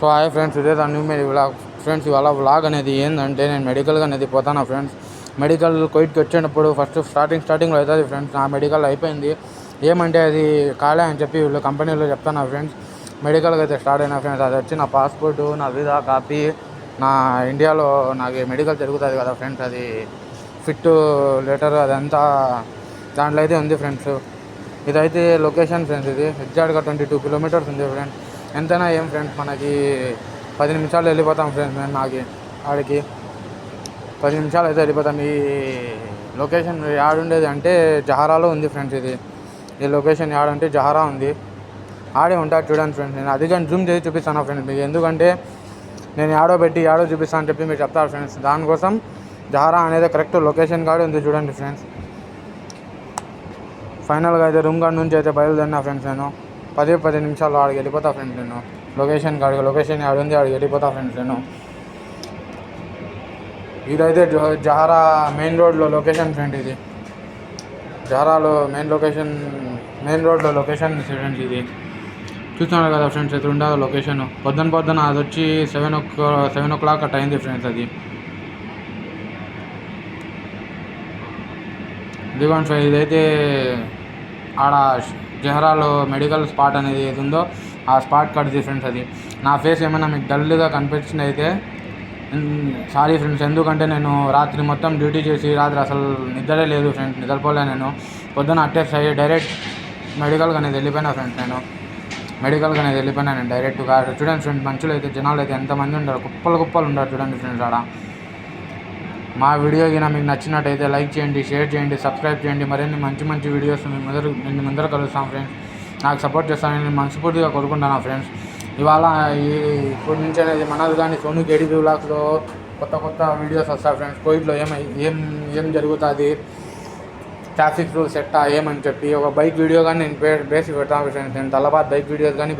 So hi friends, ఇదే దాని మీద వ్లాగ్ ఫ్రెండ్స్. ఇవాళ వ్లాగ్ అనేది ఏంటంటే నేను మెడికల్గా అనేది పోతాను ఫ్రెండ్స్. మెడికల్ కోవిడ్కి వచ్చేటప్పుడు ఫస్ట్ స్టార్టింగ్లో అవుతుంది ఫ్రెండ్స్. నా మెడికల్ అయిపోయింది. ఏమంటే అది కాలే అని చెప్పి వీళ్ళు కంపెనీలో చెప్తాను ఫ్రెండ్స్. మెడికల్గా అయితే స్టార్ట్ అయినా ఫ్రెండ్స్. అది వచ్చి నా పాస్పోర్టు, నా వీసా కాపీ, నా ఇండియాలో నాకు మెడికల్ జరుగుతుంది కదా ఫ్రెండ్స్, అది ఫిట్ లెటర్ అదంతా దాంట్లో అయితే ఉంది ఫ్రెండ్స్. ఇదైతే లొకేషన్ ఫ్రెండ్స్. ఇది ఎగ్జాక్ట్గా 22 కిలోమీటర్స్ ఉంది ఫ్రెండ్స్. ఎంతైనా ఏం ఫ్రెండ్స్, మనకి 10 నిమిషాలు వెళ్ళిపోతాం ఫ్రెండ్స్. నేను ఆడికి 10 నిమిషాలు అయితే వెళ్ళిపోతాం. ఈ లొకేషన్ యాడుండేది అంటే జహారాలో ఉంది ఫ్రెండ్స్. ఈ లొకేషన్ యాడంటే జహారా ఉంది. ఆడే ఉంటాడు చూడండి ఫ్రెండ్స్. నేను అది కానీ జూమ్ చేసి చూపిస్తాను ఫ్రెండ్స్ మీకు. ఎందుకంటే నేను యాడో పెట్టి యాడో చూపిస్తాను అని చెప్పి మీరు చెప్తారు ఫ్రెండ్స్. దానికోసం జహారా అనేది కరెక్ట్ లొకేషన్ కాడే ఉంది చూడండి ఫ్రెండ్స్. ఫైనల్గా అయితే రూమ్ కాడ నుంచి అయితే బయలుదేరినా ఫ్రెండ్స్. నేను 10 నిమిషాల్లో ఆడికి వెళ్ళిపోతా ఫ్రెండ్స్. నేను లొకేషన్ ఆడుంది, ఆడికి వెళ్ళిపోతా ఫ్రెండ్స్. నేను ఇదైతే జహారా మెయిన్ రోడ్లో లొకేషన్ ఫ్రెండ్. ఇది జహారాలో మెయిన్ రోడ్లో లొకేషన్ ఫ్రెండ్స్. ఇది చూస్తున్నారు కదా ఫ్రెండ్స్, ఇది ఉండదు లొకేషన్. పొద్దున అది వచ్చి 7 o'clock అట్ అయింది ఫ్రెండ్స్. అది ఇదిగోండి ఫ్రెండ్స్. ఇదైతే ఆడ జహరాలో మెడికల్ స్పాట్ అనేది ఏది ఉందో ఆ స్పాట్ కడిది ఫ్రెండ్స్. అది నా ఫేస్ ఏమైనా మీకు డల్గా కనిపించింది అయితే సారీ ఫ్రెండ్స్. ఎందుకంటే నేను రాత్రి మొత్తం డ్యూటీ చేసి రాత్రి అసలు నిద్రే లేదు ఫ్రెండ్స్. నిద్రపోలే నేను. పొద్దున అటెస్ట్ అయ్యి డైరెక్ట్ మెడికల్గా అనేది వెళ్ళిపోయినా ఫ్రెండ్స్. నేను డైరెక్ట్గా చూడండి ఫ్రెండ్స్. మనుషులు అయితే జనాలు అయితే ఎంతమంది ఉంటారు, కుప్పలు ఉంటారు చూడండి ఫ్రెండ్స్. ఆడ మా వీడియో కింద మీకు నచ్చినట్టయితే లైక్ చేయండి, షేర్ చేయండి, సబ్స్క్రైబ్ చేయండి. మరిన్ని మంచి వీడియోస్ మీ ముందర కలుస్తాం ఫ్రెండ్స్. నాకు సపోర్ట్ చేస్తానని నేను మనస్ఫూర్తిగా కోరుకుంటాను ఫ్రెండ్స్. ఇవాళ ఇప్పటి నుంచి అనేది మనది కానీ సోను కేడీపీ వ్లాగ్స్లో కొత్త వీడియోస్ వస్తాయి ఫ్రెండ్స్. కోవిడ్లో ఏం జరుగుతుంది, ట్రాఫిక్ రూల్స్ ఎట్టా ఏమని చెప్పి ఒక బైక్ వీడియో కానీ నేను బేసి పెడతాను ఫ్రెండ్స్. నేను తలబాద్ బైక్ వీడియోస్ కానీ